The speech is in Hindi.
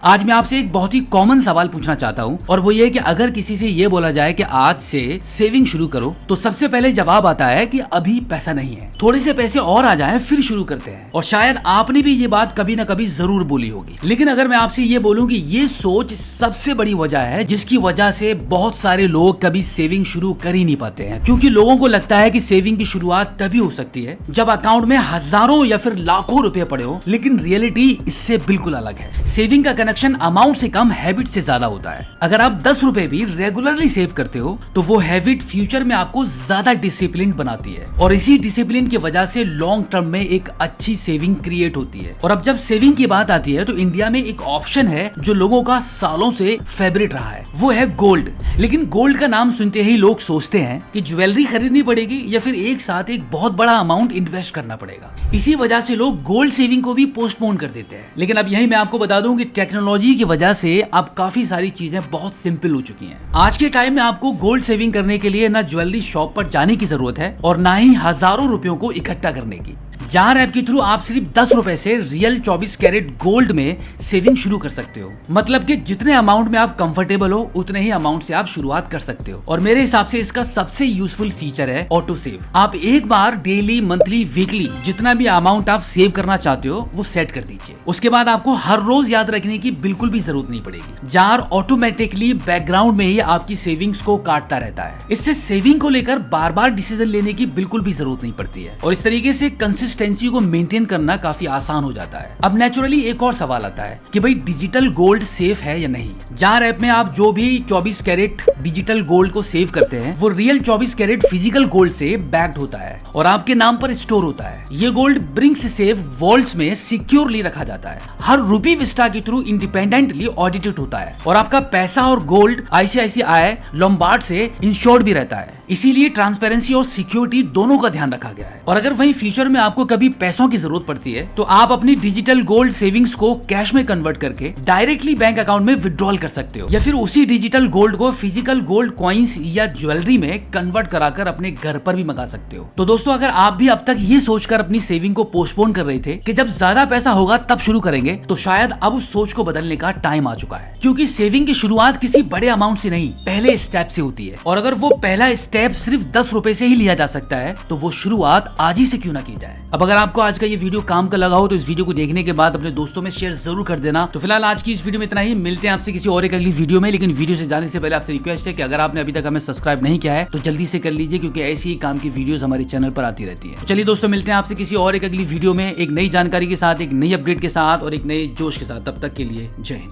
आज मैं आपसे एक बहुत ही कॉमन सवाल पूछना चाहता हूँ और वो ये कि अगर किसी से ये बोला जाए कि आज से सेविंग शुरू करो तो सबसे पहले जवाब आता है कि अभी पैसा नहीं है, थोड़े से पैसे और आ जाएं फिर शुरू करते हैं। और शायद आपने भी ये बात कभी ना कभी जरूर बोली होगी। लेकिन अगर मैं आपसे ये बोलूं कि ये सोच सबसे बड़ी वजह है जिसकी वजह से बहुत सारे लोग कभी सेविंग शुरू कर ही नहीं पाते हैं, क्योंकि लोगों को लगता है कि सेविंग की शुरुआत तभी हो सकती है जब अकाउंट में हजारों या फिर लाखों रुपए पड़े हो। लेकिन रियलिटी इससे बिल्कुल अलग है। सेविंग का कनेक्शन अमाउंट से कम हैबिट से ज्यादा होता है। अगर आप 10 रुपए भी रेगुलरली सेव करते हो तो वो हैबिट फ्यूचर में आपको ज्यादा डिसिप्लिन बनाती है और इसी डिसिप्लिन की वजह से लॉन्ग टर्म में एक अच्छी सेविंग क्रिएट होती है। और अब जब सेविंग की बात आती है तो इंडिया में एक ऑप्शन है जो लोगों का सालों से फेवरेट रहा है, वो है गोल्ड। लेकिन गोल्ड का नाम सुनते ही लोग सोचते हैं कि ज्वेलरी खरीदनी पड़ेगी या फिर एक साथ एक बहुत बड़ा अमाउंट इन्वेस्ट करना पड़ेगा। इसी वजह से लोग गोल्ड सेविंग को भी पोस्टपोन कर देते हैं। लेकिन अब यही मैं आपको बता दूं कि टेक्नोलॉजी की वजह से अब काफी सारी चीजें बहुत सिंपल हो चुकी हैं। आज के टाइम में आपको गोल्ड सेविंग करने के लिए ना ज्वेलरी शॉप पर जाने की जरूरत है और ना ही हजारों रुपयों को इकट्ठा करने की। जार ऐप के थ्रू आप सिर्फ 10 रुपए से रियल 24 कैरेट गोल्ड में सेविंग शुरू कर सकते हो। मतलब कि जितने अमाउंट में आप कंफर्टेबल हो उतने ही अमाउंट से आप शुरुआत कर सकते हो। और मेरे हिसाब से इसका सबसे यूजफुल फीचर है ऑटो सेव। आप एक बार डेली, मंथली, वीकली जितना भी अमाउंट आप सेव करना चाहते हो वो सेट कर दीजिए। उसके बाद आपको हर रोज याद रखने की बिल्कुल भी जरूरत नहीं पड़ेगी। जार ऑटोमेटिकली बैकग्राउंड में ही आपकी सेविंग्स को काटता रहता है। इससे सेविंग को लेकर बार बार डिसीजन लेने की बिल्कुल भी जरूरत नहीं पड़ती है और इस तरीके से कंसिस्टेंसी को मेंटेन करना काफी आसान हो जाता है। अब नेचुरली एक और सवाल आता है कि भाई डिजिटल गोल्ड सेफ है या नहीं। जार ऐप में आप जो भी 24 कैरेट डिजिटल गोल्ड को सेव करते हैं वो रियल 24 कैरेट फिजिकल गोल्ड से बैक्ड होता है और आपके नाम पर स्टोर होता है। ये गोल्ड ब्रिंक्स सेफ वॉल्ट्स में सिक्योरली रखा जाता है। हर रूपी विस्टा के थ्रू इंडिपेंडेंटली ऑडिटेड होता है और आपका पैसा और गोल्ड ICICI लोम्बार्ड से इंश्योर्ड भी रहता है। इसीलिए ट्रांसपेरेंसी और सिक्योरिटी दोनों का ध्यान रखा गया है। और अगर वहीं फ्यूचर में आपको कभी पैसों की जरूरत पड़ती है तो आप अपनी डिजिटल गोल्ड सेविंग्स को कैश में कन्वर्ट करके डायरेक्टली बैंक अकाउंट में विड्रॉल कर सकते हो या फिर उसी डिजिटल गोल्ड को फिजिकल गोल्ड कॉइंस या ज्वेलरी में कन्वर्ट कराकर अपने घर पर भी मंगा सकते हो। तो दोस्तों, अगर आप भी अब तक ये सोचकर अपनी सेविंग को पोस्टपोन कर रहे थे कि जब ज्यादा पैसा होगा तब शुरू करेंगे, तो शायद अब उस सोच को बदलने का टाइम आ चुका है। क्योंकि सेविंग की शुरुआत किसी बड़े अमाउंट से नहीं, पहले स्टेप से होती है। और अगर वो पहला स्टेप सिर्फ 10 रुपए से ही लिया जा सकता है तो वो शुरुआत आज ही से क्यों ना की जाए। अब अगर आपको आज का ये वीडियो काम का लगा हो तो इस वीडियो को देखने के बाद अपने दोस्तों में शेयर जरूर कर देना। तो फिलहाल आज की इस वीडियो में इतना ही। मिलते हैं आपसे किसी और एक अगली वीडियो में। लेकिन वीडियो से जाने से पहले आपसे रिक्वेस्ट है कि अगर आपने अभी तक हमें सब्सक्राइब नहीं किया है तो जल्दी से कर लीजिए, क्योंकि ऐसी ही काम की वीडियोस हमारे चैनल पर आती रहती है। चलिए दोस्तों, मिलते हैं आपसे किसी और एक अगली वीडियो में एक नई जानकारी के साथ, एक नई अपडेट के साथ और एक नए जोश के साथ। तब तक के लिए जय हिंद।